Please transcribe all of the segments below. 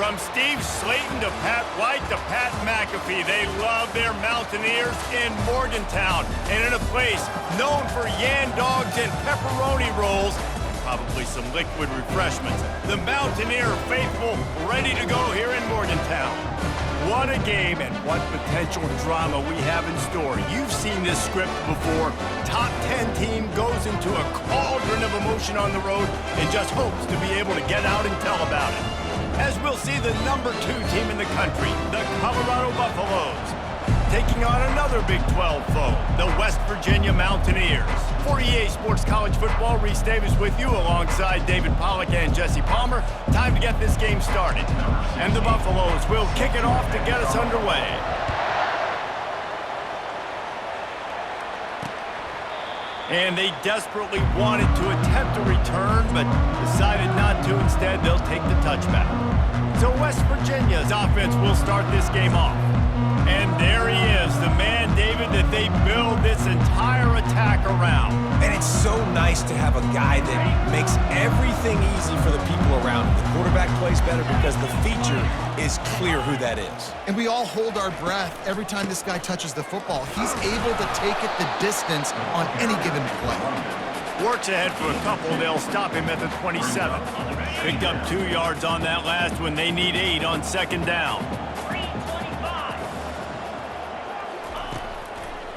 From Steve Slayton to Pat White to Pat McAfee, they love their Mountaineers in Morgantown. And in a place known for yan dogs and pepperoni rolls, and probably some liquid refreshments, the Mountaineer faithful ready to go here in Morgantown. What a game and what potential drama we have in store. You've seen this script before. Top 10 team goes into a cauldron of emotion on the road and just hopes to be able to get out and tell about it. As we'll see the number 2 team in the country, the Colorado Buffaloes, taking on another Big 12 foe, the West Virginia Mountaineers. For EA Sports College Football, Reese Davis with you alongside David Pollack and Jesse Palmer. Time to get this game started. And the Buffaloes will kick it off to get us underway. And they desperately wanted to attempt a return, but decided not to. Instead, they'll take the touchback. So West Virginia's offense will start this game off. And there he is, the man, David, that they build this entire attack around. And it's so nice to have a guy that makes everything easy for the people around him. The quarterback plays better because the feature is clear who that is. And we all hold our breath every time this guy touches the football. He's able to take it the distance on any given play. Works ahead for a couple. They'll stop him at the 27. Picked up 2 yards on that last one. They need 8 on second down.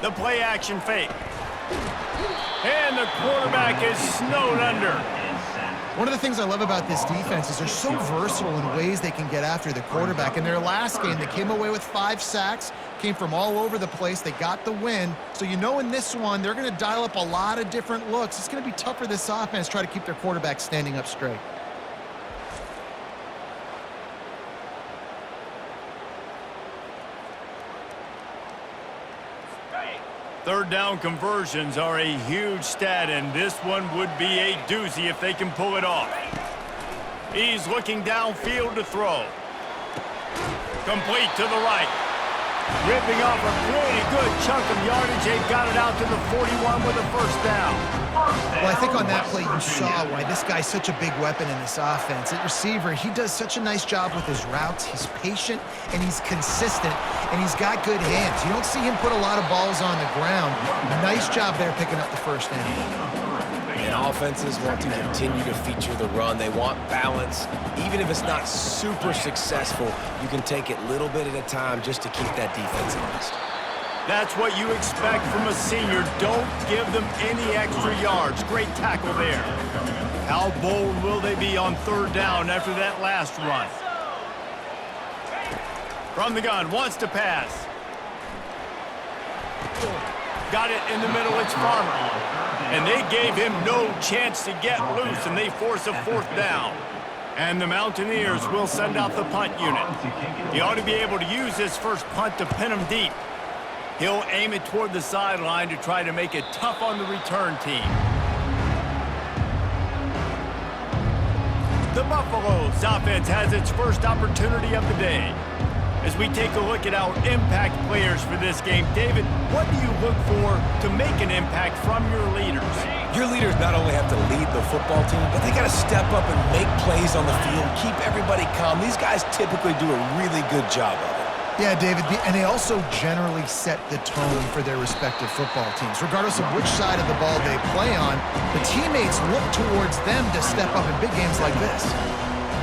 The play action fake. And the quarterback is snowed under. One of the things I love about this defense is they're so versatile in ways they can get after the quarterback. In their last game, they came away with 5 sacks, came from all over the place. They got the win. So you know in this one, they're going to dial up a lot of different looks. It's going to be tough for this offense to try to keep their quarterback standing up straight. Third down conversions are a huge stat, and this one would be a doozy if they can pull it off. He's looking downfield to throw. Complete to the right. Ripping off a pretty good chunk of yardage. They've got it out to the 41 with a first down. Well, I think on that play you saw why this guy's such a big weapon in this offense. At receiver, he does such a nice job with his routes. He's patient, and he's consistent, and he's got good hands. You don't see him put a lot of balls on the ground. Nice job there picking up the first down. And offenses want to continue to feature the run. They want balance. Even if it's not super successful, you can take it little bit at a time just to keep that defense honest. That's what you expect from a senior. Don't give them any extra yards. Great tackle there. How bold will they be on third down after that last run? From the gun, wants to pass. Got it in the middle, it's Farmer. And they gave him no chance to get loose, and they force a fourth down. And the Mountaineers will send out the punt unit. He ought to be able to use this first punt to pin him deep. He'll aim it toward the sideline to try to make it tough on the return team. The Buffaloes offense has its first opportunity of the day. As we take a look at our impact players for this game, David, what do you look for to make an impact from your leaders? Your leaders not only have to lead the football team, but they got to step up and make plays on the field, keep everybody calm. These guys typically do a really good job of it. Yeah, David, and they also generally set the tone for their respective football teams. Regardless of which side of the ball they play on, the teammates look towards them to step up in big games like this.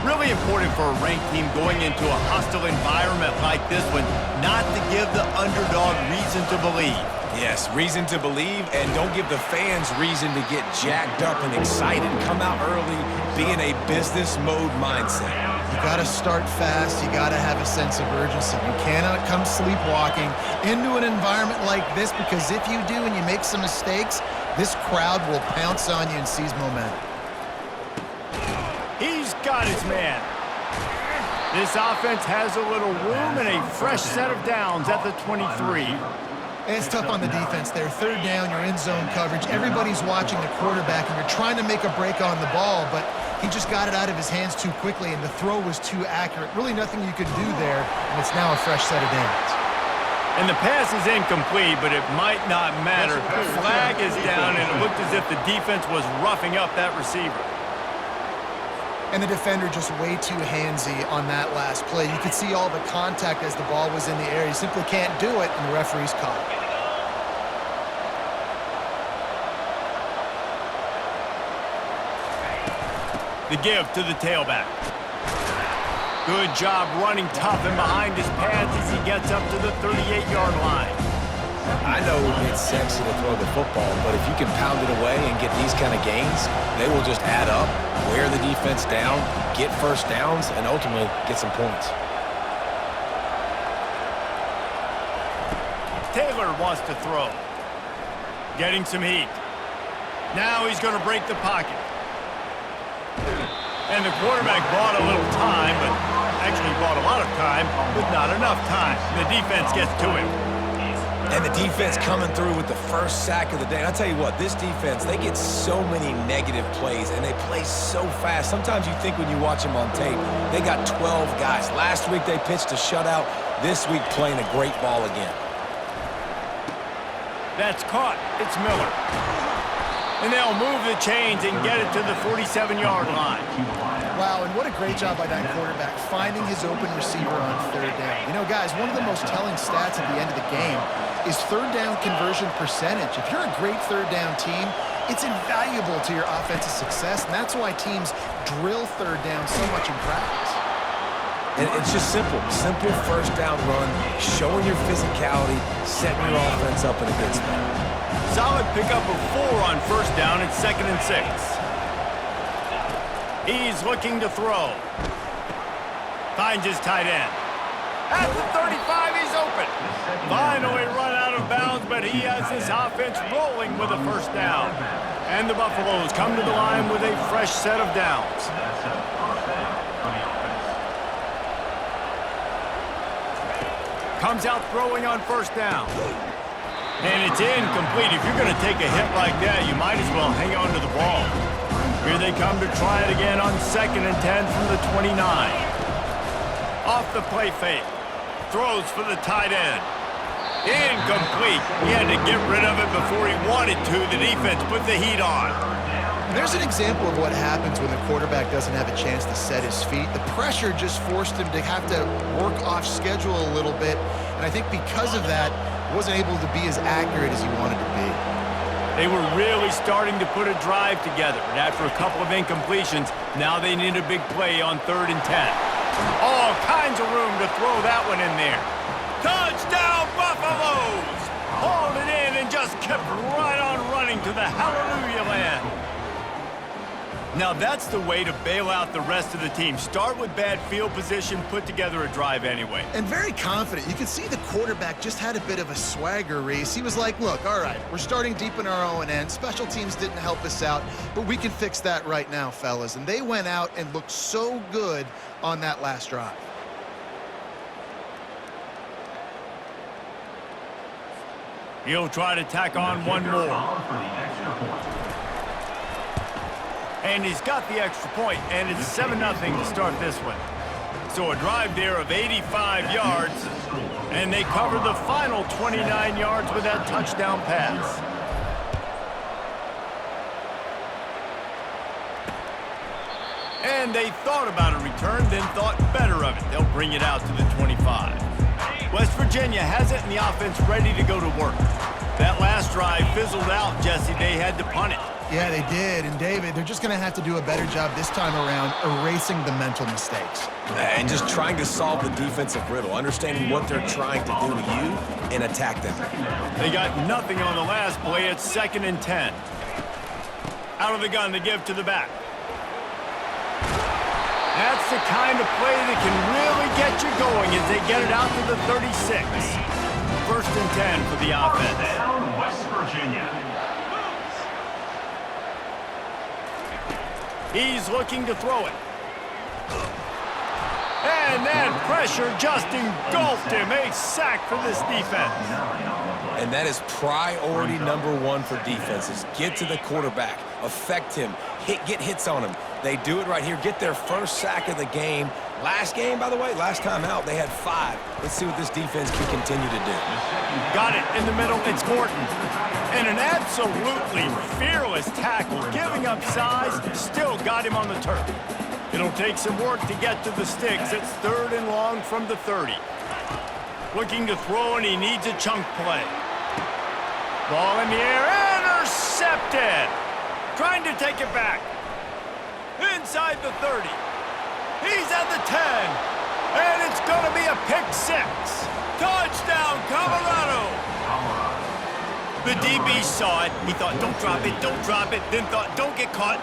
Really important for a ranked team going into a hostile environment like this one, not to give the underdog reason to believe. Yes, reason to believe, and don't give the fans reason to get jacked up and excited. Come out early, be in a business mode mindset. You got to start fast. You got to have a sense of urgency. You cannot come sleepwalking into an environment like this, because if you do and you make some mistakes, this crowd will pounce on you and seize momentum. He's got his man. This offense has a little room and a fresh set of downs at the 23. And it's tough on the defense there. Third down, you're in zone coverage. Everybody's watching the quarterback, and you're trying to make a break on the ball, but he just got it out of his hands too quickly, and the throw was too accurate. Really nothing you could do there, and it's now a fresh set of downs. And the pass is incomplete, but it might not matter. Flag is down, and it looked as if the defense was roughing up that receiver. and the defender just way too handsy on that last play. You could see all the contact as the ball was in the air. He simply can't do it, and the referee's caught. The give to the tailback. Good job running tough and behind his pads as he gets up to the 38-yard line. I know it's sexy to throw the football, but if you can pound it away and get these kind of gains, they will just add up, wear the defense down, get first downs, and ultimately get some points. Taylor wants to throw. Getting some heat. Now he's going to break the pocket. And the quarterback bought a little time, but actually bought a lot of time, but not enough time. The defense gets to him. And the defense coming through with the first sack of the day. And I'll tell you what, this defense, they get so many negative plays, and they play so fast. Sometimes you think when you watch them on tape, they got 12 guys. Last week they pitched a shutout. This week playing a great ball again. That's caught. It's Miller. And they'll move the chains and get it to the 47-yard line. Wow, and what a great job by that quarterback, finding his open receiver on third down. You know, guys, one of the most telling stats at the end of the game is third down conversion percentage. If you're a great third down team, it's invaluable to your offensive success, and that's why teams drill third down so much in practice. And it's just simple first down run, showing your physicality, setting your offense up in a good spot. Solid pickup of 4 on first down at 2nd and 6. He's looking to throw. Finds his tight end. At the 35, he's open. Finally run out of bounds, but he has his offense rolling with a first down. And the Buffaloes come to the line with a fresh set of downs. Comes out throwing on first down. And it's incomplete. If you're going to take a hit like that, you might as well hang on to the ball. Here they come to try it again on 2nd and 10 from the 29. Off the play fake. Throws for the tight end. Incomplete. He had to get rid of it before he wanted to. The defense put the heat on. There's an example of what happens when the quarterback doesn't have a chance to set his feet. The pressure just forced him to have to work off schedule a little bit. And I think because of that, wasn't able to be as accurate as he wanted to be. They were really starting to put a drive together, and after a couple of incompletions, now they need a big play on 3rd and 10. All kinds of room to throw that one in there. Touchdown, Buffaloes! Hauled it in and just kept right on running to the hallelujah land. Now that's the way to bail out the rest of the team. Start with bad field position, put together a drive anyway. And very confident. You could see the quarterback just had a bit of a swagger race. He was like, look, all right, we're starting deep in our own end. Special teams didn't help us out, but we can fix that right now, fellas. And they went out and looked so good on that last drive. He'll try to tack on one more. And he's got the extra point, and it's 7-0 to start this one. So a drive there of 85 yards, and they cover the final 29 yards with that touchdown pass. And they thought about a return, then thought better of it. They'll bring it out to the 25. West Virginia has it, and the offense ready to go to work. That last drive fizzled out, Jesse. They had to punt it. Yeah, they did. And, David, they're just going to have to do a better job this time around erasing the mental mistakes. And just trying to solve the defensive riddle, understanding what they're trying to do to you and attack them. They got nothing on the last play. It's 2nd and 10. Out of the gun, they give to the back. That's the kind of play that can really get you going as they get it out to the 36. 1st and 10 for the offense. Down West Virginia. He's looking to throw it. And that pressure just engulfed him. A sack for this defense. And that is priority number 1 for defenses. Get to the quarterback, affect him, get hits on him. They do it right here, get their first sack of the game. Last game, by the way, last time out, they had 5. Let's see what this defense can continue to do. Got it in the middle, it's Morton. And an absolutely fearless tackle, giving up size, still got him on the turf. It'll take some work to get to the sticks. It's 3rd and long from the 30. Looking to throw, and he needs a chunk play. Ball in the air, intercepted. Trying to take it back. Inside the 30. He's at the 10. And it's going to be a pick 6. Touchdown, Colorado. The DB saw it. He thought, don't drop it, don't drop it. Then thought, don't get caught.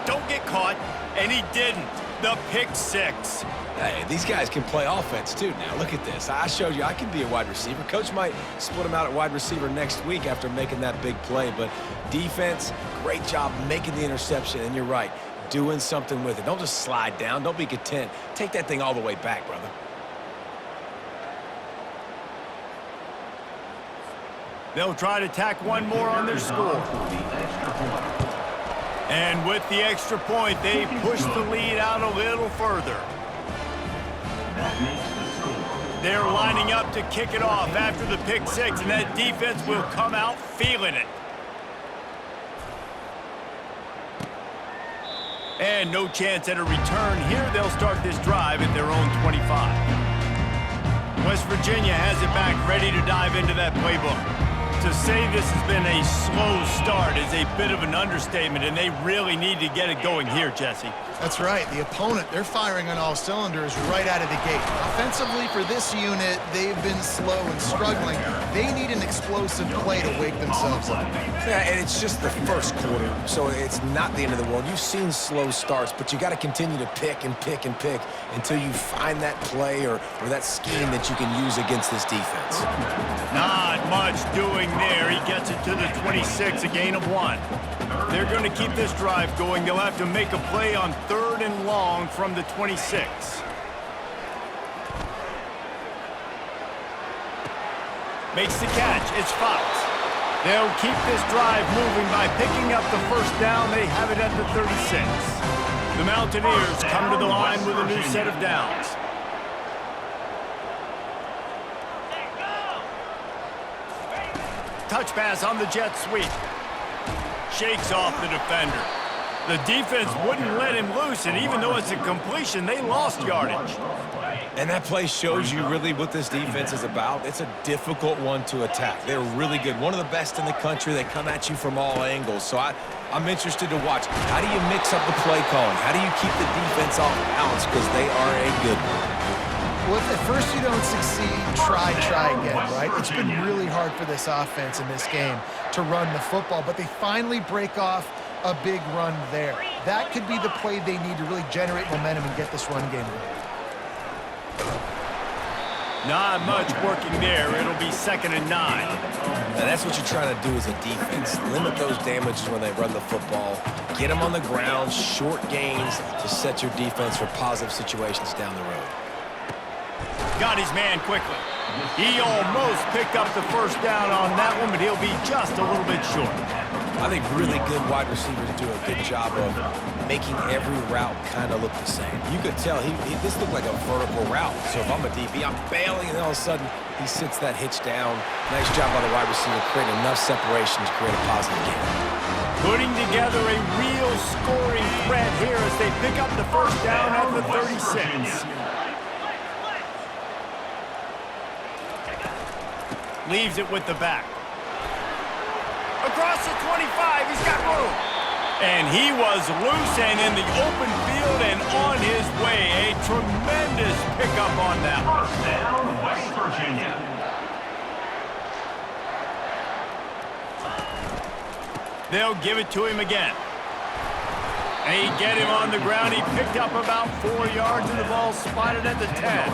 And he didn't. The pick 6. Hey, these guys can play offense, too, now. Look at this. I showed you I can be a wide receiver. Coach might split him out at wide receiver next week after making that big play. But defense, great job making the interception. And you're right, doing something with it. Don't just slide down. Don't be content. Take that thing all the way back, brother. They'll try to tack one more on their score. And with the extra point, they push the lead out a little further. They're lining up to kick it off after the pick 6, and that defense will come out feeling it. And no chance at a return here. They'll start this drive at their own 25. West Virginia has it back, ready to dive into that playbook. To say this has been a slow start is a bit of an understatement, and they really need to get it going here, Jesse. That's right. The opponent, they're firing on all cylinders right out of the gate. Offensively, for this unit, they've been slow and struggling. They need an explosive play to wake themselves up. Yeah, and it's just the first quarter, so it's not the end of the world. You've seen slow starts, but you got to continue to pick and pick and pick until you find that play or that scheme that you can use against this defense. Not much doing there. He gets it to the 26, a gain of 1. They're going to keep this drive going. They'll have to make a play on 3rd and long from the 26. Makes the catch. It's Fox. They'll keep this drive moving by picking up the first down. They have it at the 36. The Mountaineers come to the line with a new set of downs. Touch pass on the jet sweep. Shakes off the defender. The defense wouldn't let him loose, and even though it's a completion, they lost yardage. And that play shows you really what this defense is about. It's a difficult one to attack. They're really good. One of the best in the country. They come at you from all angles. So I'm interested to watch. How do you mix up the play calling? How do you keep the defense off balance? Because they are a good one. Well, if at first you don't succeed, try again, right? It's been really hard for this offense in this game to run the football, but they finally break off a big run there. That could be the play they need to really generate momentum and get this run game going. Not much working there. It'll be 2nd and 9. Now that's what you're trying to do as a defense. Limit those damages when they run the football. Get them on the ground, short gains to set your defense for positive situations down the road. Got his man quickly. He almost picked up the first down on that one, but he'll be just a little bit short. I think really good wide receivers do a good job of making every route kind of look the same. You could tell this looked like a vertical route. So if I'm a DB, I'm bailing, and all of a sudden he sits that hitch down. Nice job by the wide receiver, creating enough separation to create a positive game. Putting together a real scoring threat here as they pick up the first down at the 36. Leaves it with the back. Across the 25, he's got room. And he was loose and in the open field and on his way. A tremendous pickup on that one. First down, West Virginia. They'll give it to him again. And he get him on the ground. He picked up about 4 yards and the ball spotted at the 10.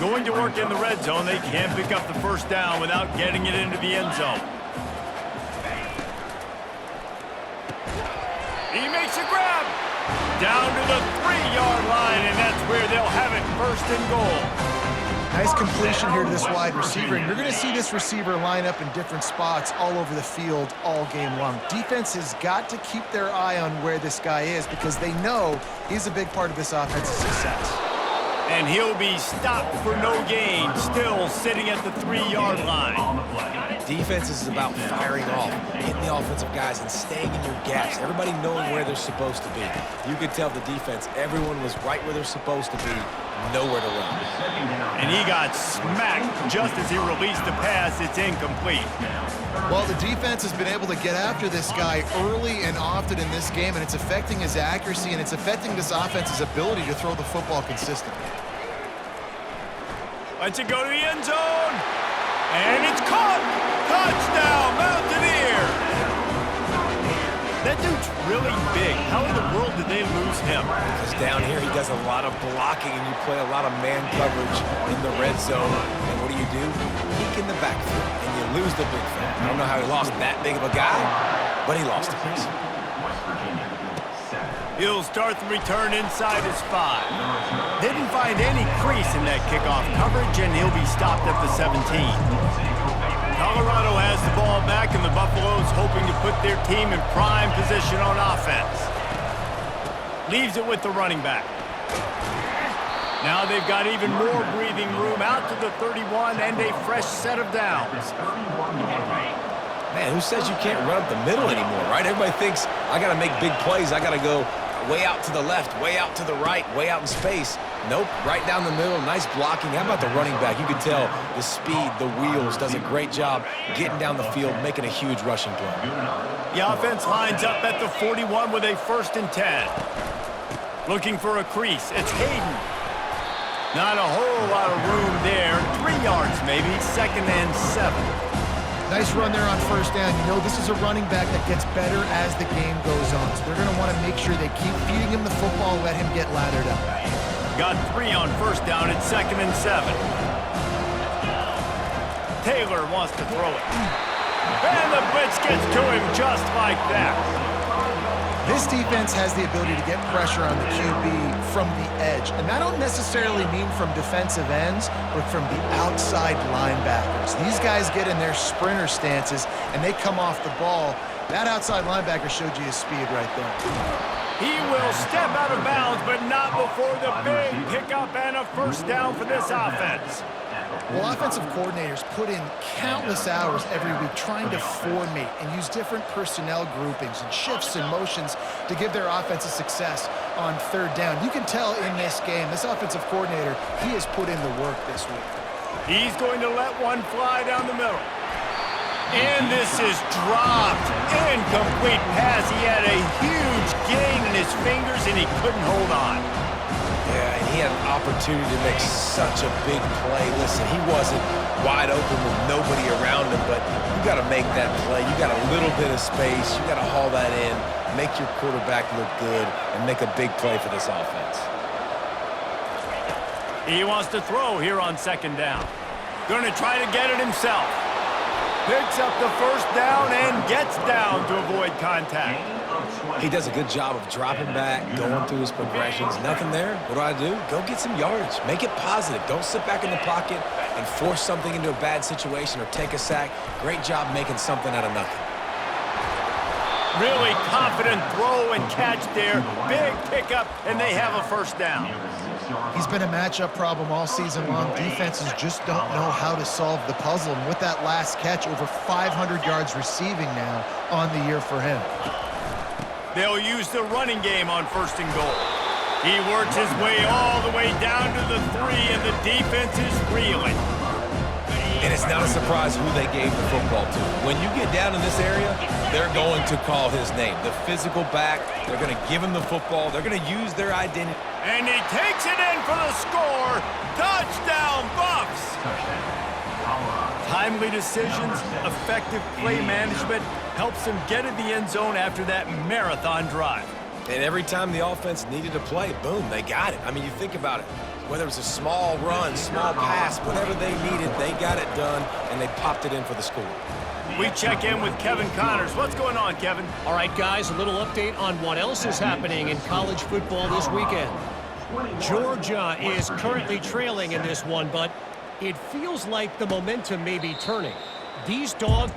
Going to work in the red zone. They can't pick up the first down without getting it into the end zone. He makes a grab. Down to the 3-yard line, and that's where they'll have it, 1st and goal. Nice completion here to this wide receiver, and you're going to see this receiver line up in different spots all over the field all game long. Defense has got to keep their eye on where this guy is because they know he's a big part of this offense's success. And he'll be stopped for no gain, still sitting at the 3-yard line. Defense is about firing off, hitting the offensive guys, and staying in your gaps. Everybody knowing where they're supposed to be. You could tell the defense, everyone was right where they're supposed to be, nowhere to run. And he got smacked just as he released the pass. It's incomplete. Well, the defense has been able to get after this guy early and often in this game, and it's affecting his accuracy, and it's affecting this offense's ability to throw the football consistently. Lets it go to the end zone. And it's caught. Touchdown, Mountaineers. That dude's really big. How in the world did they lose him? Because down here he does a lot of blocking, and you play a lot of man coverage in the red zone. And what do? Peek in the backfield, and you lose the big fella. I don't know how he lost that big of a guy, but he lost him. He'll start the return inside his 5. Didn't find any crease in that kickoff coverage, and he'll be stopped at the 17. Colorado has the ball back, and the Buffaloes hoping to put their team in prime position on offense. Leaves it with the running back. Now they've got even more breathing room out to the 31 and a fresh set of downs. Man, who says you can't run up the middle anymore, right? Everybody thinks I got to make big plays. I got to go way out to the left, way out to the right, way out in space. Nope, right down the middle, nice blocking. How about the running back? You can tell the speed, the wheels, does a great job getting down the field, making a huge rushing play. The offense lines up at the 41 with a 1st and 10. Looking for a crease, it's Hayden. Not a whole lot of room there. 3 yards maybe, 2nd and 7. Nice run there on 1st down. You know this is a running back that gets better as the game goes on. So they're going to want to make sure they keep feeding him the football, let him get lathered up. Got 3 on 1st down. It's 2nd and 7. Taylor wants to throw it. And the blitz gets to him just like that. This defense has the ability to get pressure on the QB from the edge. And I don't necessarily mean from defensive ends, but from the outside linebackers. These guys get in their sprinter stances, and they come off the ball. That outside linebacker showed you his speed right there. He will step out of bounds, but not before the big pickup and a 1st down for this offense. Well, offensive coordinators put in countless hours every week trying to formate and use different personnel groupings and shifts and motions to give their offense a success on 3rd down. You can tell in this game, this offensive coordinator, he has put in the work this week. He's going to let one fly down the middle. And this is dropped. Incomplete pass. He had a huge gain in his fingers, and he couldn't hold on. Yeah, and he had an opportunity to make such a big play. Listen, he wasn't wide open with nobody around him, but you got to make that play. You got a little bit of space. You got to haul that in, make your quarterback look good, and make a big play for this offense. He wants to throw here on 2nd down. Going to try to get it himself. Picks up the 1st down and gets down to avoid contact. He does a good job of dropping back, going through his progressions. Nothing there. What do? Go get some yardage. Make it positive. Don't sit back in the pocket and force something into a bad situation or take a sack. Great job making something out of nothing. Really confident throw and catch there. Big pickup, and they have a 1st down. He's been a matchup problem all season long. Defenses just don't know how to solve the puzzle. And with that last catch, over 500 yards receiving now on the year for him. They'll use the running game on 1st and goal. He works his way all the way down to the 3, and the defense is reeling. And it's not a surprise who they gave the football to. When you get down in this area, they're going to call his name. The physical back, they're going to give him the football. They're going to use their identity. And he takes it in for the score. Touchdown, Buffs! Timely decisions, effective play management helps him get in the end zone after that marathon drive. And every time the offense needed a play, boom, they got it. I mean, you think about it. Whether it was a small run, small pass, whatever they needed, they got it done, and they popped it in for the score. We check in with Kevin Connors. What's going on, Kevin? All right, guys, a little update on what else is happening in college football this weekend. Georgia is currently trailing in this one, but it feels like the momentum may be turning. These dogs...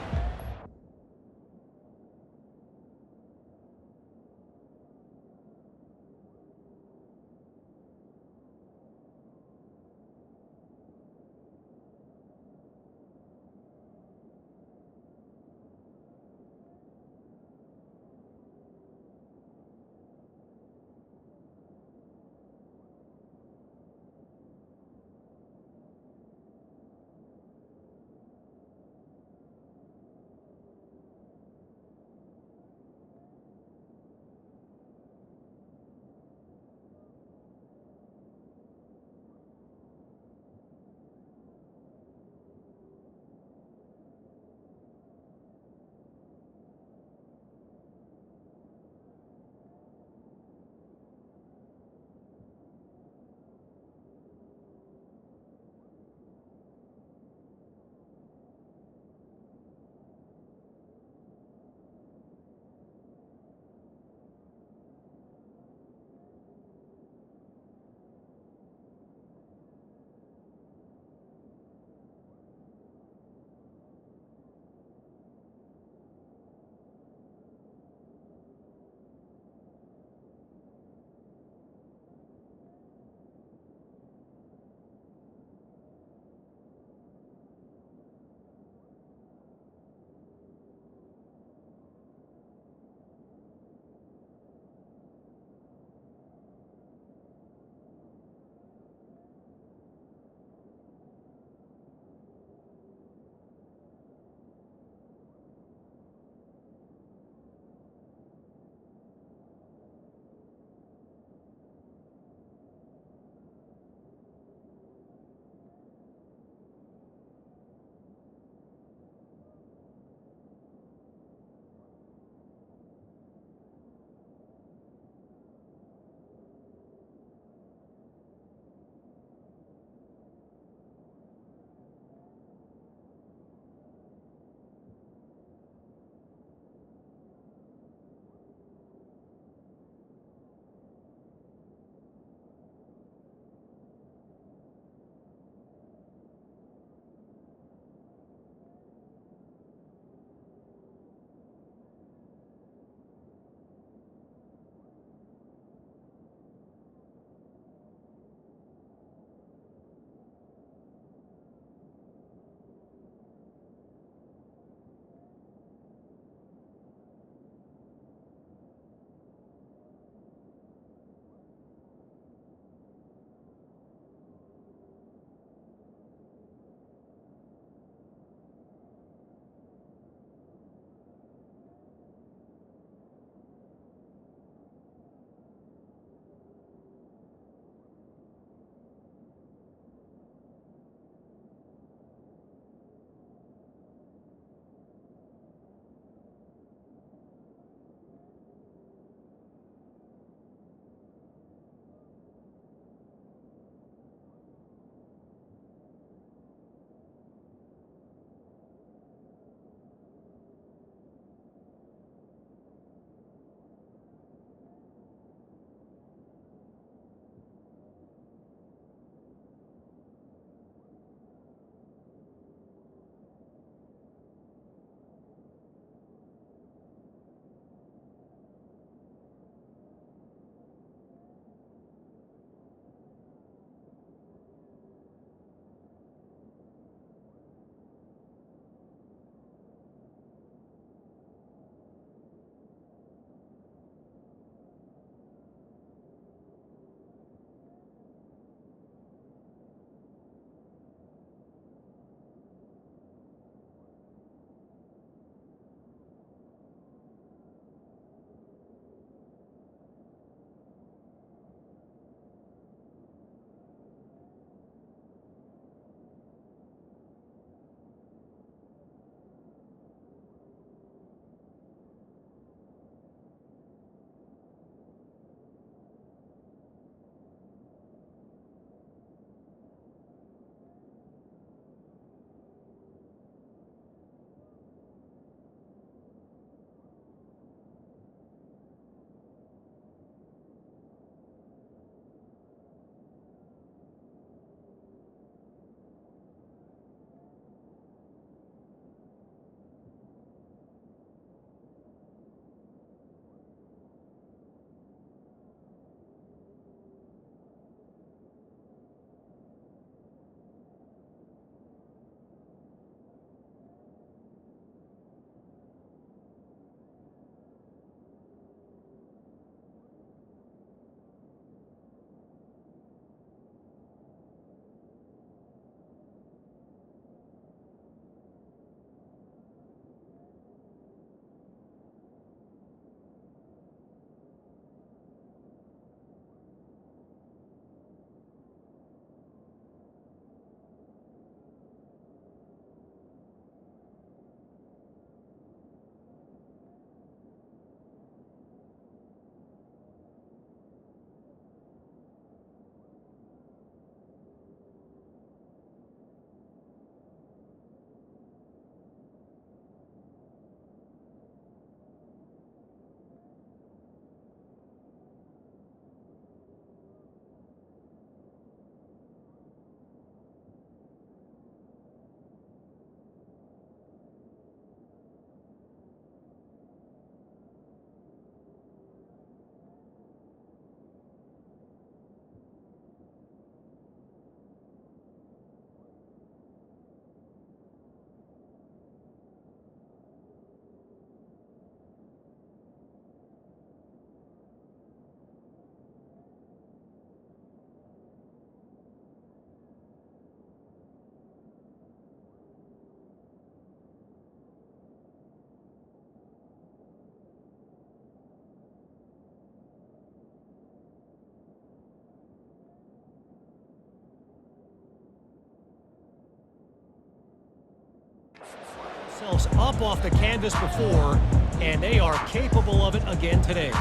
themselves up off the canvas before, and they are capable of it again today.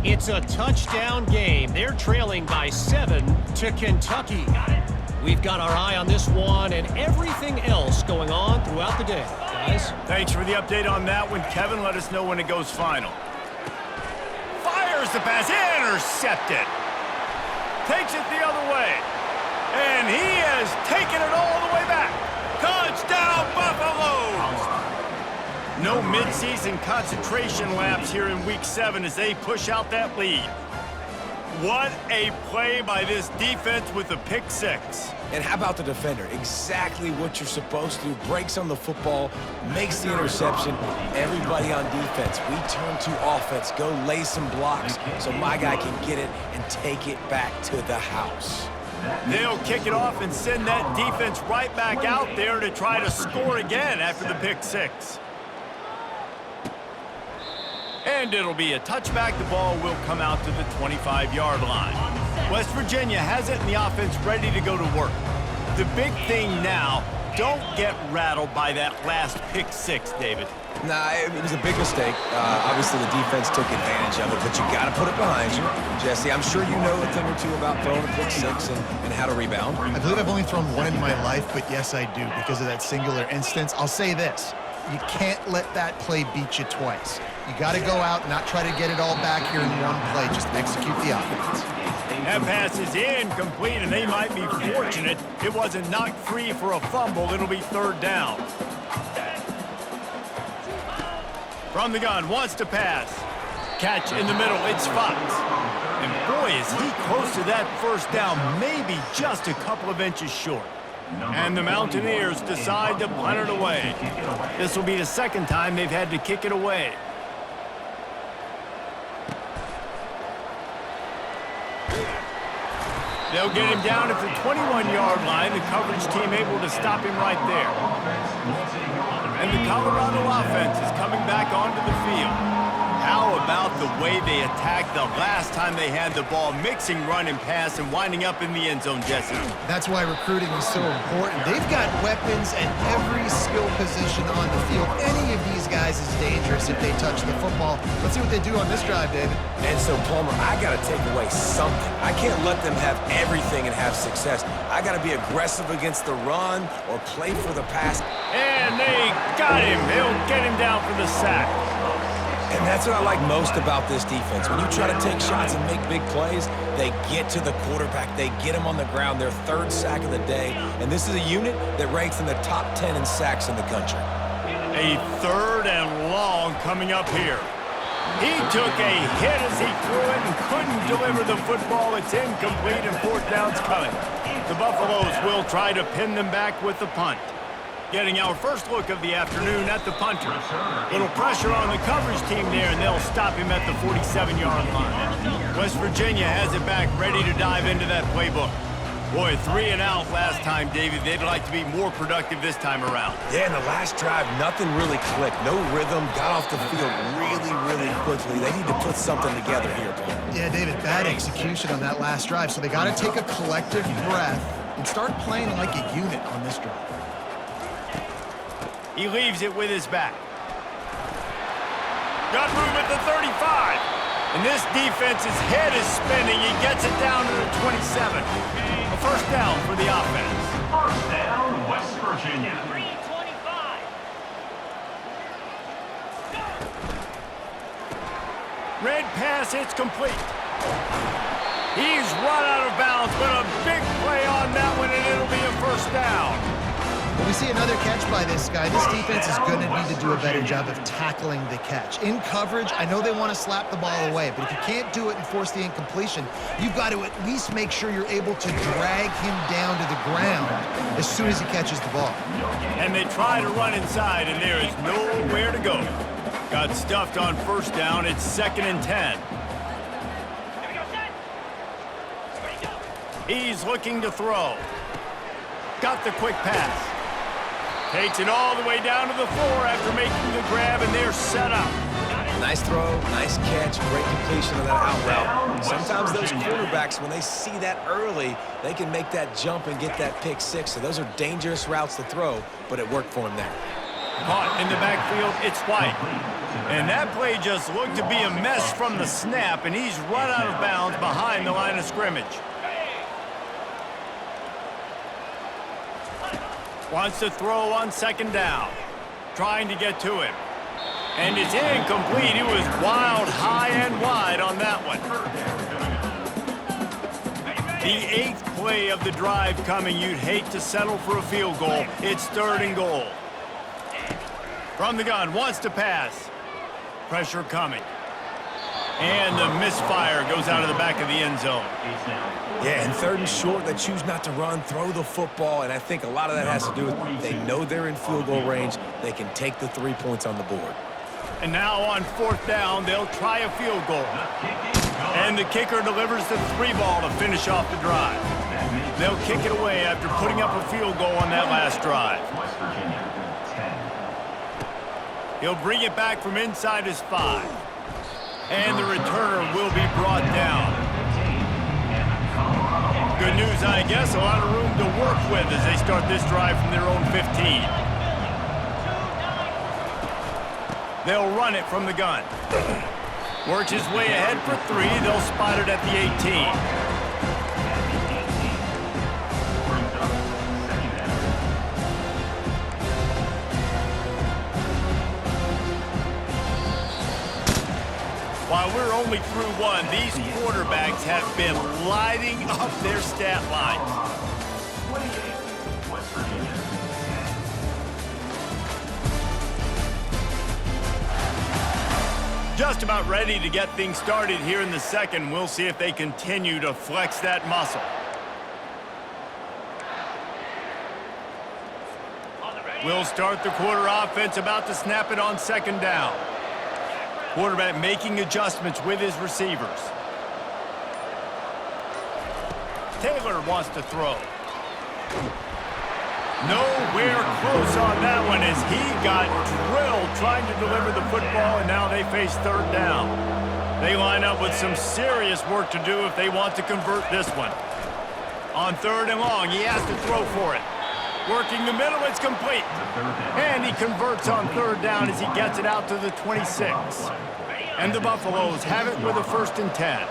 It's a touchdown game. They're trailing by 7 to Kentucky. We've got our eye on this one and everything else going on throughout the day. Guys? Thanks for the update on that one, Kevin. Let us know when it goes final. Fires the pass. Intercepted. Takes it the other way. And he has taken it all the way back. Touchdown, Buffaloes! No midseason concentration laps here in Week 7 as they push out that lead. What a play by this defense with a pick 6. And how about the defender? Exactly what you're supposed to do. Breaks on the football, makes the interception. Everybody on defense, we turn to offense. Go lay some blocks so my guy can get it and take it back to the house. They'll kick it off and send that defense right back out there to try to score again after the pick 6. And it'll be a touchback. The ball will come out to the 25-yard line. West Virginia has it and the offense ready to go to work. The big thing now, don't get rattled by that last pick 6, David. Nah, it was a big mistake. Obviously, the defense took advantage of it, but you got to put it behind you. Jesse, I'm sure you know a thing or two about throwing a pick 6 and how to rebound. I believe I've only thrown one in my life, but yes, I do because of that singular instance. I'll say this. You can't let that play beat you twice. You got to go out and not try to get it all back here in one play. Just execute the offense. That pass is incomplete, and they might be fortunate it wasn't knocked free for a fumble. It'll be 3rd down. From the gun, wants to pass. Catch in the middle, it's Fox. And boy, is he close to that 1st down, maybe just a couple of inches short. And the Mountaineers decide to punt it away. This will be the 2nd time they've had to kick it away. They'll get him down at the 21-yard line. The coverage team able to stop him right there. And the Colorado offense is coming back onto the field. How about the way they attacked the last time they had the ball, mixing run and pass and winding up in the end zone, Jesse? That's why recruiting is so important. They've got weapons at every skill position on the field. Any of these guys is dangerous if they touch the football. Let's see what they do on this drive, David. And so, Palmer, I got to take away something. I can't let them have everything and have success. I got to be aggressive against the run or play for the pass. And they got him. They'll get him down for the sack. And that's what I like most about this defense. When you try to take shots and make big plays, they get to the quarterback. They get him on the ground, their 3rd sack of the day. And this is a unit that ranks in the top 10 in sacks in the country. A 3rd and long coming up here. He took a hit as he threw it and couldn't deliver the football. It's incomplete and 4th down's coming. The Buffaloes will try to pin them back with the punt. Getting our first look of the afternoon at the punter. Little pressure on the coverage team there, and they'll stop him at the 47-yard line. West Virginia has it back, ready to dive into that playbook. Boy, 3 and out last time, David. They'd like to be more productive this time around. Yeah, in the last drive, nothing really clicked. No rhythm, got off the field really quickly. They need to put something together here, Paul. Yeah, David, bad execution on that last drive, so they got to take a collective breath and start playing like a unit on this drive. He leaves it with his back. Got room at the 35. And this defense's head is spinning. He gets it down to the 27. A 1st down for the offense. 1st down, West Virginia. 3:25. Red pass, it's complete. He's run out of bounds, but a big play on that one, and it'll be a 1st down. When we see another catch by this guy, this defense is going to need to do a better job of tackling the catch. In coverage, I know they want to slap the ball away, but if you can't do it and force the incompletion, you've got to at least make sure you're able to drag him down to the ground as soon as he catches the ball. And they try to run inside, and there is nowhere to go. Got stuffed on 1st down. It's 2nd and 10. He's looking to throw. Got the quick pass. Takes it all the way down to the 4 after making the grab, and they're set up. Nice throw, nice catch, great completion of that out route. Sometimes those quarterbacks, when they see that early, they can make that jump and get that pick 6. So those are dangerous routes to throw, but it worked for him there. Caught in the backfield, it's White. And that play just looked to be a mess from the snap, and he's run out of bounds behind the line of scrimmage. Wants to throw on second down. Trying to get to him. And it's incomplete. He was wild, high and wide on that one. The 8th play of the drive coming. You'd hate to settle for a field goal. It's 3rd and goal. From the gun, wants to pass. Pressure coming. And the misfire goes out of the back of the end zone. Yeah, and 3rd and short, they choose not to run, throw the football, and I think a lot of that has to do with they know they're in field goal range. They can take the 3 points on the board. And now on 4th down, they'll try a field goal. And the kicker delivers the 3 ball to finish off the drive. They'll kick it away after putting up a field goal on that last drive. He'll bring it back from inside his 5. And the returner will be brought down. Good news, I guess. A lot of room to work with as they start this drive from their own 15. They'll run it from the gun. Works his way ahead for 3. They'll spot it at the 18. While we're only through 1, these quarterbacks have been lighting up their stat lines. Just about ready to get things started here in the second. We'll see if they continue to flex that muscle. We'll start the quarter offense, about to snap it on 2nd down. Quarterback making adjustments with his receivers. Taylor wants to throw. Nowhere close on that one as he got drilled trying to deliver the football, and now they face 3rd down. They line up with some serious work to do if they want to convert this one. On 3rd and long, he has to throw for it. Working the middle, it's complete. And he converts on 3rd down as he gets it out to the 26. And the Buffaloes have it with a 1st and 10.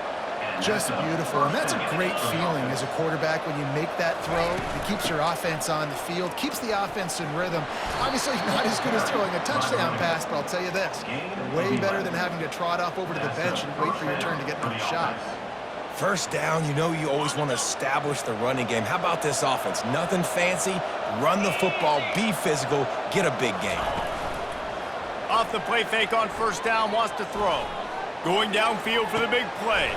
Just beautiful, and that's a great feeling as a quarterback when you make that throw. It keeps your offense on the field, keeps the offense in rhythm. Obviously not as good as throwing a touchdown pass, but I'll tell you this, way better than having to trot off over to the bench and wait for your turn to get to the shot. 1st down, you know you always want to establish the running game. How about this offense? Nothing fancy, run the football, be physical, get a big gain. Off the play fake on 1st down, wants to throw. Going downfield for the big play.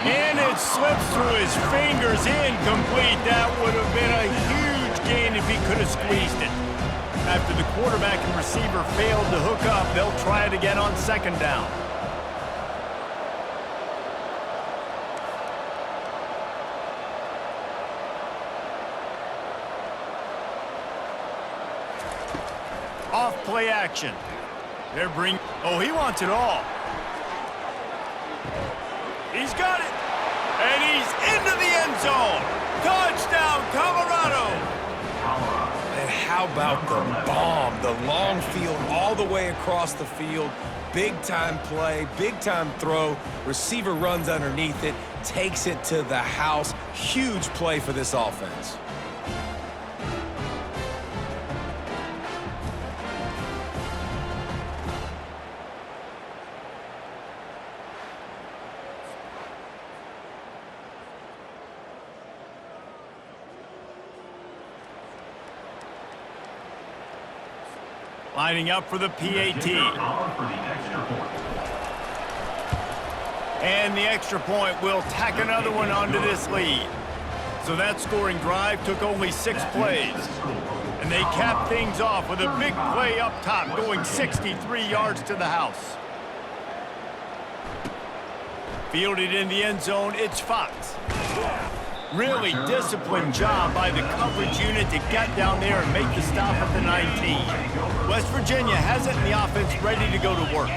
And it slips through his fingers, incomplete. That would have been a huge gain if he could have squeezed it. After the quarterback and receiver failed to hook up, they'll try it again on 2nd down. Off play action. They're he wants it all. He's got it. And he's into the end zone. Touchdown, Colorado. And how about the bomb? The long field all the way across the field. Big-time play, big-time throw. Receiver runs underneath it, takes it to the house. Huge play for this offense. Lining up for the PAT. And the extra point will tack another one onto this lead. So that scoring drive took only 6 plays. And they capped things off with a big play up top, going 63 yards to the house. Fielded in the end zone, it's Fox. Really disciplined job by the coverage unit to get down there and make the stop at the 19. West Virginia has it in the offense ready to go to work.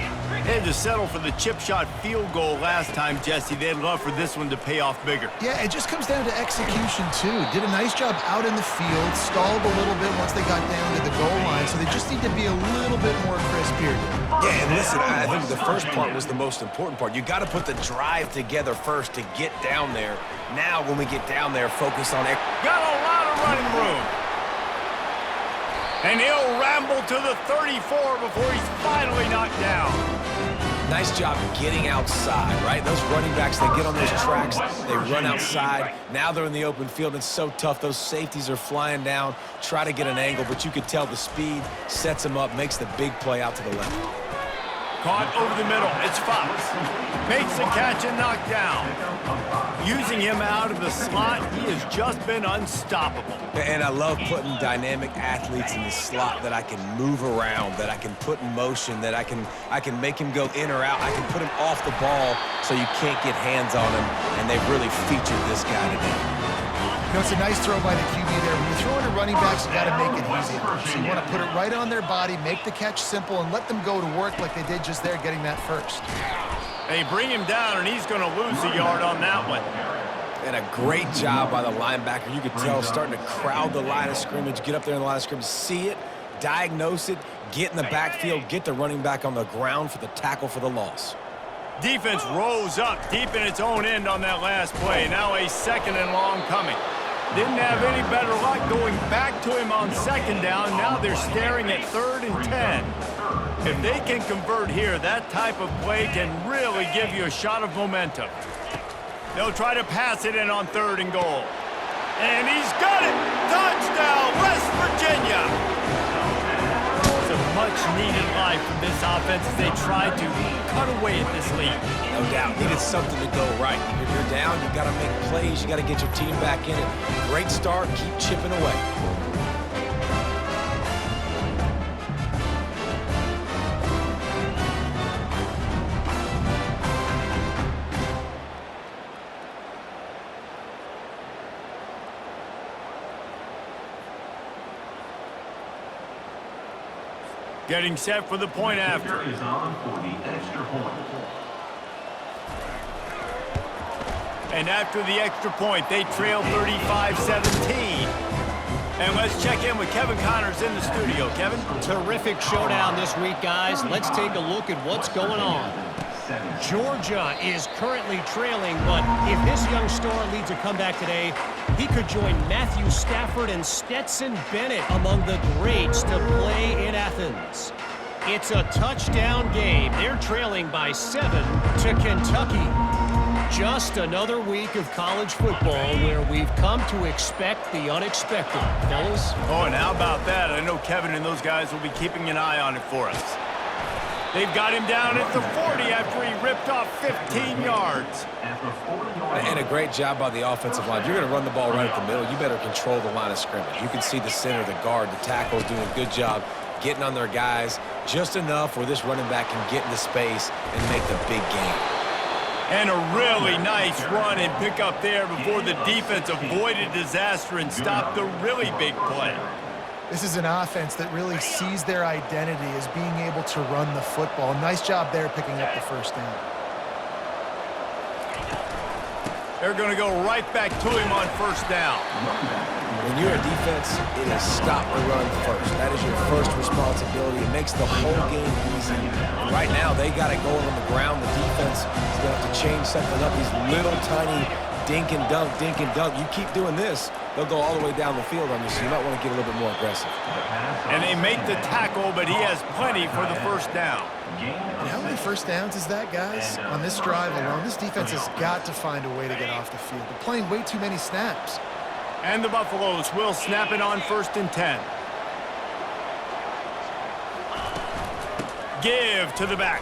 They had to settle for the chip shot field goal last time, Jesse. They'd love for this one to pay off bigger. Yeah, it just comes down to execution, too. Did a nice job out in the field, stalled a little bit once they got down to the goal line, so they just need to be a little bit more crisp here. Yeah, and listen, I think the first part was the most important part. You got to put the drive together first to get down there. Now, when we get down there, focus on it. Got a lot of running room. And he'll ramble to the 34 before he's finally knocked down. Nice job getting outside, right? Those running backs, they get on those tracks, they run outside. Now they're in the open field. It's so tough. Those safeties are flying down, try to get an angle, but you could tell the speed sets them up, makes the big play out to the left. Caught over the middle. It's Fox. Makes the catch and knocked down. Using him out of the slot, he has just been unstoppable. And I love putting dynamic athletes in the slot that I can move around, that I can put in motion, that I can make him go in or out. I can put him off the ball so you can't get hands on him, and they've really featured this guy today. You know, it's a nice throw by the QB there. When you throw into running backs, you got to make it easy. So you want to put it right on their body, make the catch simple, and let them go to work like they did just there, getting that first. They bring him down, and he's going to lose a yard on that one. And a great job by the linebacker. You could tell starting to crowd the line of scrimmage, get up there in the line of scrimmage, see it, diagnose it, get in the backfield, get the running back on the ground for the tackle for the loss. Defense rose up deep in its own end on that last play. Now a 2nd and long coming. Didn't have any better luck going back to him on 2nd down. Now they're staring at 3rd and 10. If they can convert here, that type of play can really give you a shot of momentum. They'll try to pass it in on 3rd and goal. And he's got it! Touchdown, West Virginia! It's a much-needed life from this offense as they try to cut away at this lead. No doubt. Needed something to go right. If you're down, you got to make plays. You got to get your team back in it. Great start. Keep chipping away. Getting set for the point after. Is on for the extra point. And after the extra point, they trail 35-17. And let's check in with Kevin Connors in the studio. Kevin? Terrific showdown this week, guys. Let's take a look at what's going on. Georgia is currently trailing, but if this young star leads a comeback today, he could join Matthew Stafford and Stetson Bennett among the greats to play in Athens. It's a touchdown game. They're trailing by 7 to Kentucky. Just another week of college football where we've come to expect the unexpected. Fellas? Oh, and how about that? I know Kevin and those guys will be keeping an eye on it for us. They've got him down at the 40 after he ripped off 15 yards. And a great job by the offensive line. If you're going to run the ball right at the middle, you better control the line of scrimmage. You can see the center, the guard, the tackles doing a good job getting on their guys just enough where this running back can get into space and make the big game. And a really nice run and pick up there before the defense avoided disaster and stopped the really big play. This is an offense that really sees their identity as being able to run the football. Nice job there picking up the first down. They're going to go right back to him on 1st down. When you're a defense, it is stop the run first. That is your first responsibility. It makes the whole game easy. And right now, they got it going on the ground. The defense is going to have to change something up. These little tiny dink and dunk, dink and dunk. You keep doing this, they'll go all the way down the field on you, so you might want to get a little bit more aggressive. And they make the tackle, but he has plenty for the 1st down. And how many first downs is that, guys? On this drive alone, this defense has got to find a way to get off the field. They're playing way too many snaps. And the Buffaloes will snap it on 1st and 10. Give to the back.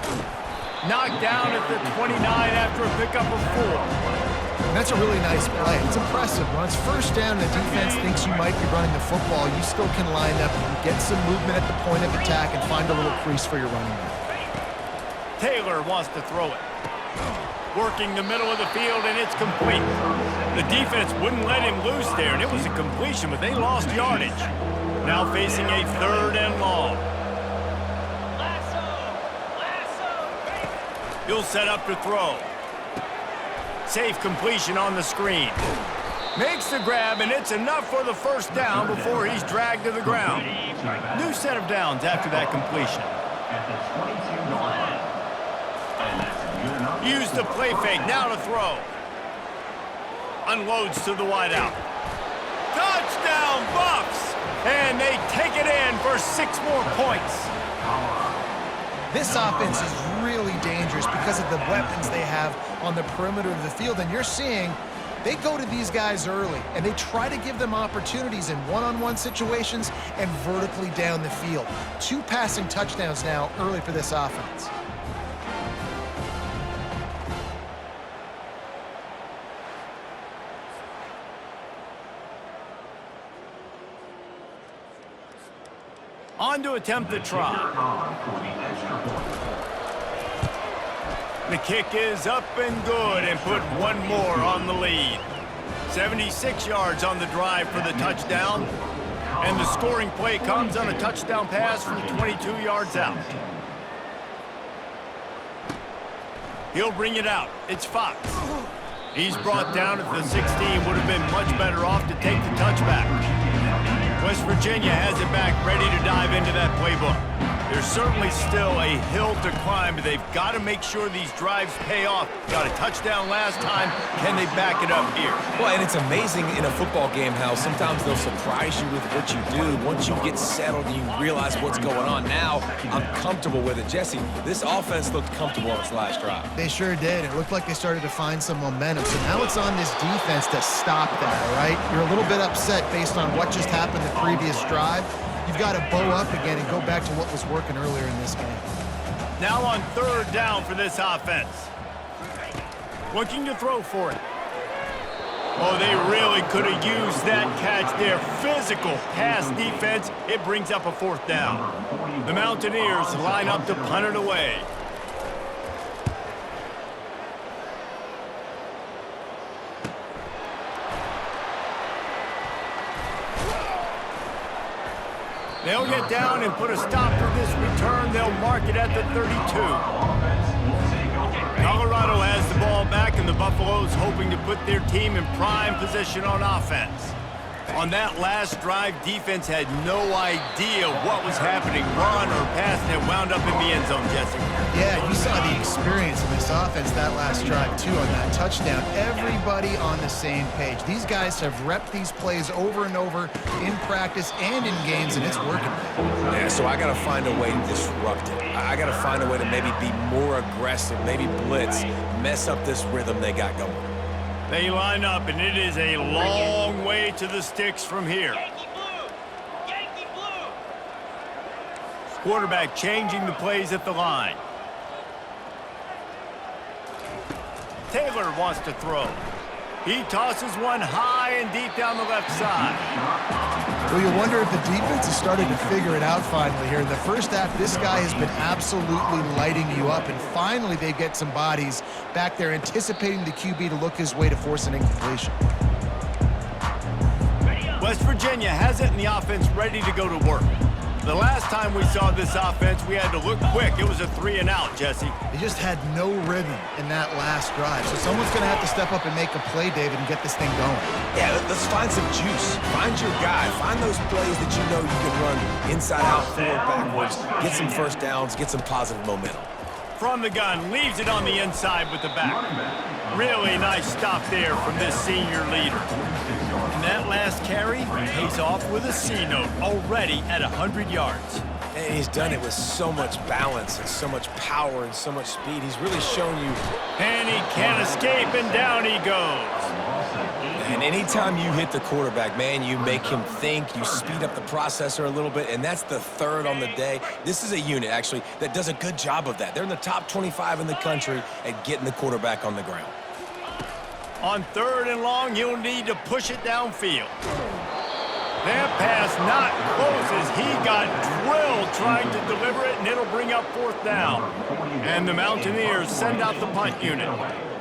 Knocked down at the 29 after a pickup of 4. And that's a really nice play. It's impressive. When it's 1st down and the defense thinks you might be running the football, you still can line up and get some movement at the point of attack and find a little crease for your running back. Taylor wants to throw it. Working the middle of the field, and it's complete. The defense wouldn't let him loose there, and it was a completion, but they lost yardage. Now facing a 3rd and long. He'll set up to throw. Safe completion on the screen. Makes the grab, and it's enough for the first down before he's dragged to the ground. New set of downs after that completion. Use the play fake, now to throw. Unloads to the wideout. Touchdown, Buffs! And they take it in for 6 more points. This offense is really dangerous because of the weapons they have on the perimeter of the field. And you're seeing they go to these guys early, and they try to give them opportunities in one-on-one situations and vertically down the field. 2 passing touchdowns now early for this offense. On to attempt the try. The kick is up and good and put 1 more on the lead. 76 yards on the drive for the touchdown. And the scoring play comes on a touchdown pass from 22 yards out. He'll bring it out. It's Fox. He's brought down at the 16. Would have been much better off to take the touchback. West Virginia has it back, ready to dive into that playbook. There's certainly still a hill to climb, but they've got to make sure these drives pay off. Got a touchdown last time. Can they back it up here? Well, and it's amazing in a football game how sometimes they'll surprise you with what you do. Once you get settled and you realize what's going on, now I'm comfortable with it. Jesse, this offense looked comfortable on its last drive. They sure did. It looked like they started to find some momentum. So now it's on this defense to stop that, all right? You're a little bit upset based on what just happened the previous drive. You've got to bow up again and go back to what was working earlier in this game. Now on 3rd down for this offense. Looking to throw for it. Oh, they really could have used that catch there. Physical pass defense. It brings up a 4th down. The Mountaineers line up to punt it away. They'll get down and put a stop to this return. They'll mark it at the 32. Colorado has the ball back, and the Buffaloes hoping to put their team in prime position on offense. On that last drive, defense had no idea what was happening, run or pass, and it wound up in the end zone, Jesse. Yeah, you saw the experience in this offense that last drive, too, on that touchdown. Everybody on the same page. These guys have repped these plays over and over in practice and in games, and it's working. Yeah, so I got to find a way to disrupt it. I got to find a way to maybe be more aggressive, maybe blitz, mess up this rhythm they got going. They line up, and it is a long way to the sticks from here. Yankee blue! Yankee blue! Quarterback changing the plays at the line. Taylor wants to throw. He tosses one high and deep down the left side. Well, you wonder if the defense has started to figure it out finally here. In the first half, this guy has been absolutely lighting you up, and finally they get some bodies back there anticipating the QB to look his way to force an incompletion. West Virginia has it in the offense ready to go to work. The last time we saw this offense, we had to look quick. It was a 3-and-out, Jesse. They just had no rhythm in that last drive. So someone's going to have to step up and make a play, David, and get this thing going. Yeah, let's find some juice. Find your guy. Find those plays that you know you can run inside out, forward, backwards. Get some first downs. Get some positive momentum. From the gun, leaves it on the inside with the back. Really nice stop there from this senior leader. And that last carry pays off with a C note, already at 100 yards. And he's done it with so much balance and so much power and so much speed. He's really shown you. And he can't escape, and down he goes. And anytime you hit the quarterback, man, you make him think, you speed up the processor a little bit, and that's the 3rd on the day. This is a unit, actually, that does a good job of that. They're in the top 25 in the country at getting the quarterback on the ground. On 3rd and long, you'll need to push it downfield. That pass not close as he got drilled trying to deliver it, and it'll bring up 4th down. And the Mountaineers send out the punt unit.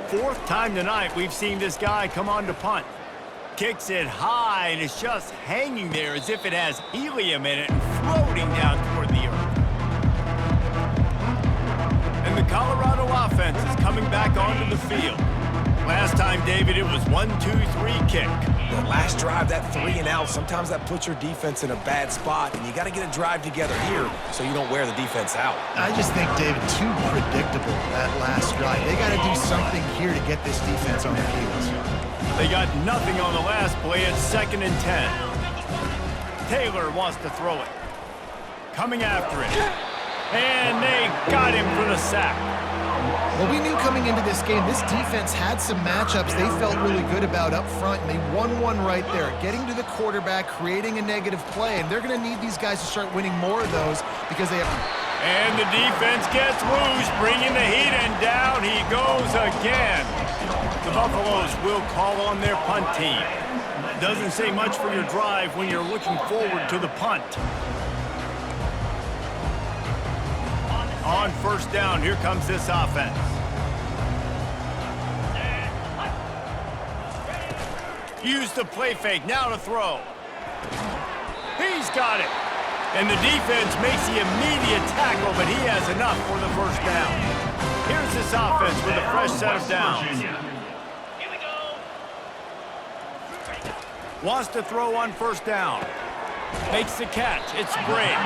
4th time tonight we've seen this guy come on to punt. Kicks it high, and it's just hanging there as if it has helium in it and floating down toward the earth. And the Colorado offense is coming back onto the field. Last time, David, it was 1-2-3 kick. That last drive, that 3 and out, sometimes that puts your defense in a bad spot, and you got to get a drive together here so you don't wear the defense out. I just think, David, too predictable, that last drive. They got to do something here to get this defense on their heels. They got nothing on the last play at 2nd and 10. Taylor wants to throw it. Coming after it. And they got him for the sack. Well, we knew coming into this game, this defense had some matchups they felt really good about up front, and they won one right there, getting to the quarterback, creating a negative play, and they're going to need these guys to start winning more of those because they have... And the defense gets loose, bringing the heat, and down he goes again. The Buffaloes will call on their punt team. Doesn't say much for your drive when you're looking forward to the punt. On 1st down, here comes this offense. Use the play fake, now to throw. He's got it. And the defense makes the immediate tackle, but he has enough for the 1st down. Here's this offense with a fresh set of downs. Here we go. Wants to throw on 1st down. Makes the catch. It's Brave.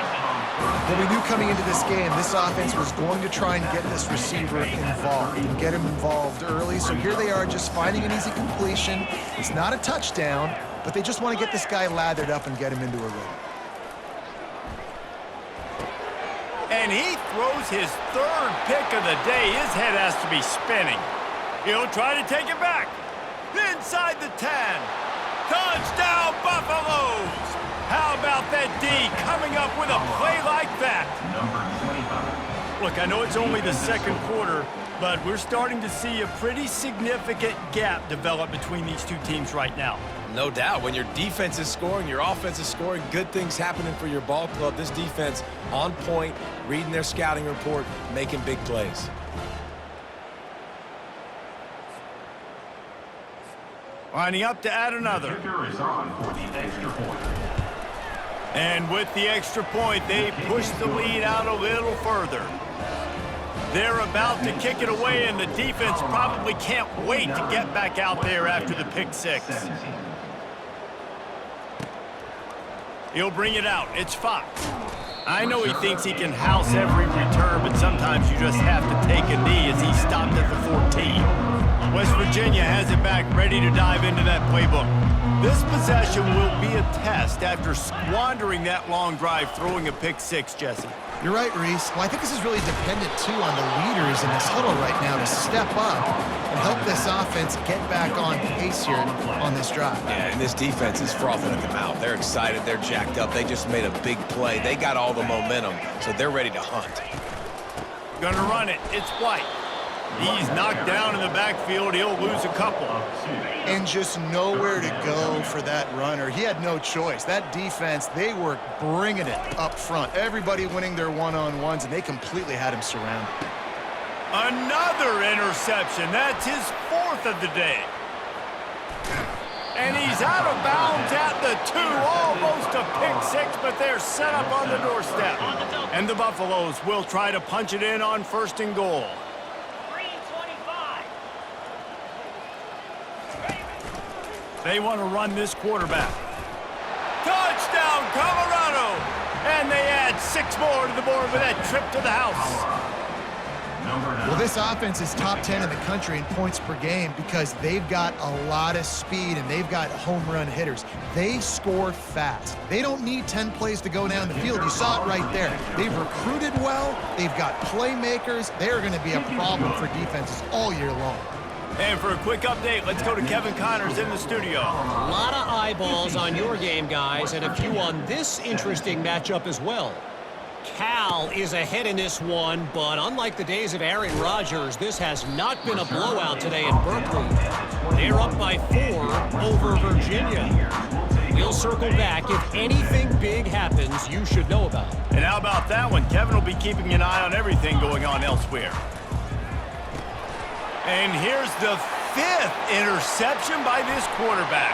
Well, we knew coming into this game, this offense was going to try and get this receiver involved and get him involved early. So here they are just finding an easy completion. It's not a touchdown, but they just want to get this guy lathered up and get him into a rhythm. And he throws his 3rd pick of the day. His head has to be spinning. He'll try to take it back. Inside the 10. Touchdown, Buffaloes! How about that D coming up with a play like that? Look, I know it's only the 2nd quarter, but we're starting to see a pretty significant gap develop between these two teams right now. No doubt. When your defense is scoring, your offense is scoring, good things happening for your ball club. This defense on point, reading their scouting report, making big plays. Lining up to add another. Kicker is on for the extra point. And with the extra point, they push the lead out a little further. They're about to kick it away, and the defense probably can't wait to get back out there after the pick 6. He'll bring it out. It's Fox. I know he thinks he can house every return, but sometimes you just have to take a knee as he stopped at the 14. West Virginia has it back, ready to dive into that playbook. This possession will be a test after squandering that long drive, throwing a pick 6, Jesse. You're right, Reese. Well, I think this is really dependent, too, on the leaders in this huddle right now to step up and help this offense get back on pace here on this drive. Yeah, and this defense is frothing at the mouth. They're excited. They're jacked up. They just made a big play. They got all the momentum, so they're ready to hunt. Gonna run it. It's White. He's knocked down in the backfield. He'll lose a couple. And just nowhere to go for that runner. He had no choice. That defense, they were bringing it up front. Everybody winning their one-on-ones, and they completely had him surrounded. Another interception. That's his 4th of the day. And he's out of bounds at the 2. Almost a pick 6, but they're set up on the doorstep. And the Buffaloes will try to punch it in on 1st and goal. They want to run this quarterback. Touchdown, Colorado! And they add 6 more to the board with that trip to the house. Well, this offense is top 10 in the country in points per game because they've got a lot of speed and they've got home run hitters. They score fast. They don't need 10 plays to go down the field. You saw it right there. They've recruited well. They've got playmakers. They're going to be a problem for defenses all year long. And for a quick update, let's go to Kevin Connors in the studio. A lot of eyeballs on your game, guys, and a few on this interesting matchup as well. Cal is ahead in this one, but unlike the days of Aaron Rodgers, this has not been a blowout today in Berkeley. They're up by 4 over Virginia. We'll circle back. If anything big happens, you should know about it. And how about that one? Kevin will be keeping an eye on everything going on elsewhere. And here's the 5th interception by this quarterback.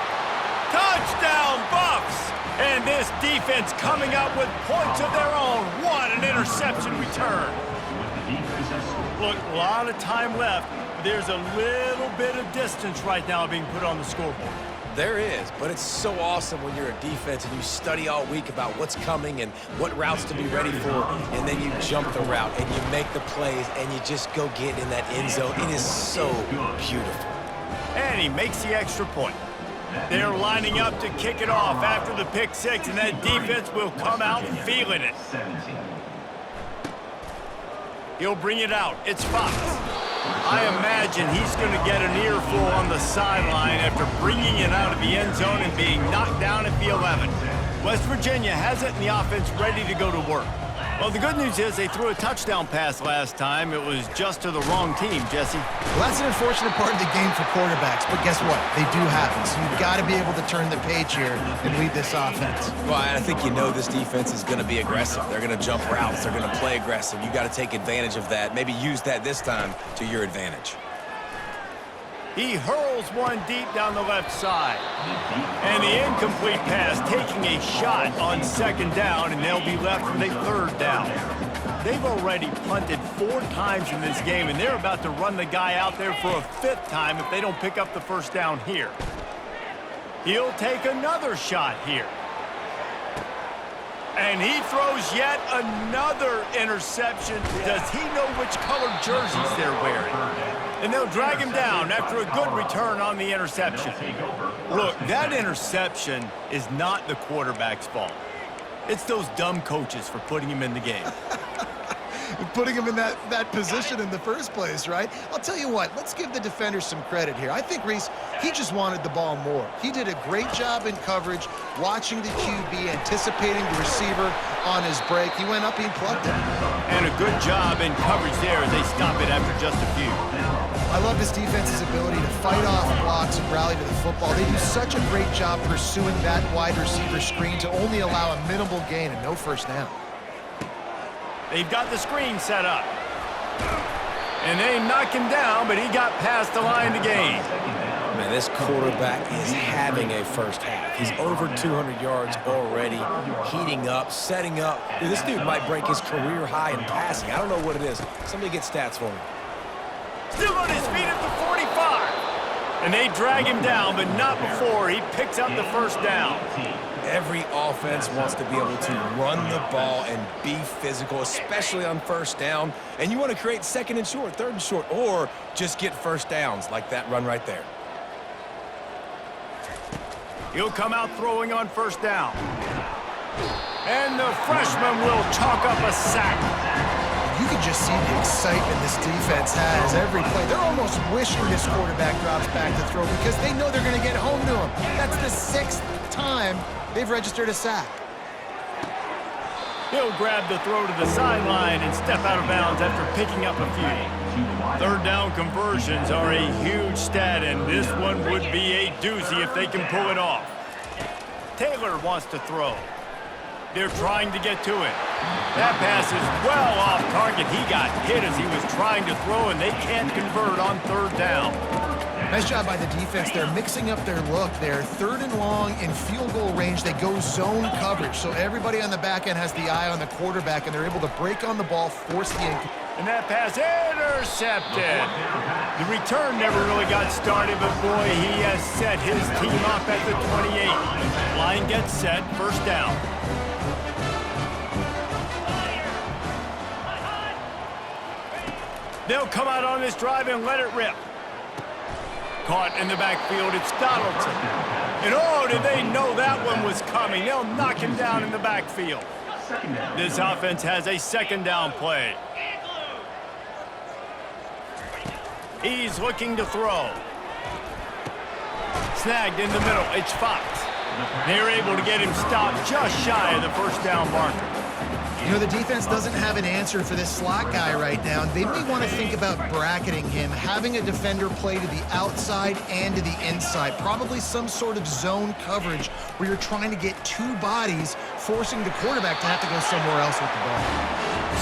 Touchdown, Buffs! And this defense coming up with points of their own. What an interception return. Look, a lot of time left. But there's a little bit of distance right now being put on the scoreboard. There is, but it's so awesome when you're a defense and you study all week about what's coming and what routes to be ready for, and then you jump the route and you make the plays and you just go get in that end zone. It is so beautiful. And he makes the extra point. They're lining up to kick it off after the pick six, and that defense will come out feeling it. He'll bring it out. It's Fox. I imagine he's going to get an earful on the sideline after bringing it out of the end zone and being knocked down at the 11. West Virginia has it, and the offense ready to go to work. Well, the good news is they threw a touchdown pass last time. It was just to the wrong team, Jesse. Well, that's an unfortunate part of the game for quarterbacks, but guess what? They do happen, so you've got to be able to turn the page here and lead this offense. Well, I think you know this defense is going to be aggressive. They're going to jump routes. They're going to play aggressive. You got to take advantage of that. Maybe use that this time to your advantage. He hurls one deep down the left side. And the incomplete pass taking a shot on second down, and they'll be left with a third down. They've already punted 4 times in this game, and they're about to run the guy out there for a 5th time if they don't pick up the first down here. He'll take another shot here. And he throws yet another interception. Does he know which colored jerseys they're wearing? And they'll drag him down after a good return on the interception. Look, that interception is not the quarterback's fault. It's those dumb coaches for putting him in the game. Putting him in that position in the first place, right? I'll tell you what, let's give the defenders some credit here. I think Reese, he just wanted the ball more. He did a great job in coverage, watching the QB, anticipating the receiver on his break. He went up, he plugged it. And a good job in coverage there as they stop it after just a few. I love this defense's ability to fight off blocks and rally to the football. They do such a great job pursuing that wide receiver screen to only allow a minimal gain and no first down. They've got the screen set up. And they knock him down, but he got past the line to gain. Man, this quarterback is having a first half. He's over 200 yards already, heating up, setting up. Dude, this dude might break his career high in passing. I don't know what it is. Somebody get stats for me. Still on his feet at the 45. And they drag him down, but not before he picks up the first down. Every offense wants to be able to run the ball and be physical, especially on first down. And you want to create second and short, third and short, or just get first downs like that run right there. He'll come out throwing on first down. And the freshman will chalk up a sack. You can just see the excitement this defense has every play. They're almost wishing this quarterback drops back to throw because they know they're going to get home to him. That's the 6th time they've registered a sack. He'll grab the throw to the sideline and step out of bounds after picking up a few. Third down conversions are a huge stat, and this one would be a doozy if they can pull it off. Taylor wants to throw. They're trying to get to it. That pass is well off target. He got hit as he was trying to throw, and they can't convert on third down. Nice job by the defense. They're mixing up their look. They're 3rd and long in field goal range. They go zone coverage, so everybody on the back end has the eye on the quarterback, and they're able to break on the ball, force the and that pass intercepted. The return never really got started, but boy, he has set his team up at the 28. Line gets set, first down. They'll come out on this drive and let it rip. Caught in the backfield, it's Donaldson. And oh, did they know that one was coming. They'll knock him down in the backfield. This offense has a second down play. He's looking to throw. Snagged in the middle, it's Fox. They're able to get him stopped just shy of the first down marker. You know, the defense doesn't have an answer for this slot guy right now. They may want to think about bracketing him, having a defender play to the outside and to the inside. Probably some sort of zone coverage where you're trying to get 2 bodies, forcing the quarterback to have to go somewhere else with the ball.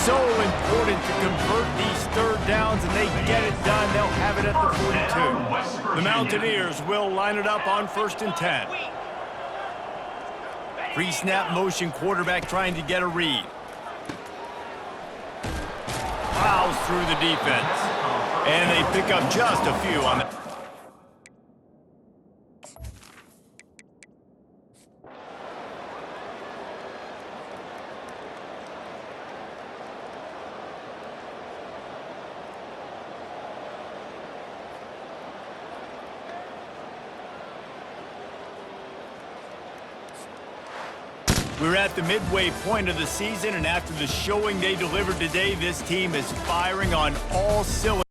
So important to convert these third downs, and they get it done. They'll have it at the 42. The Mountaineers will line it up on 1st and 10. Pre-snap motion, quarterback trying to get a read. plows through the defense. And they pick up just a few on that. We're at the midway point of the season, and after the showing they delivered today, this team is firing on all cylinders.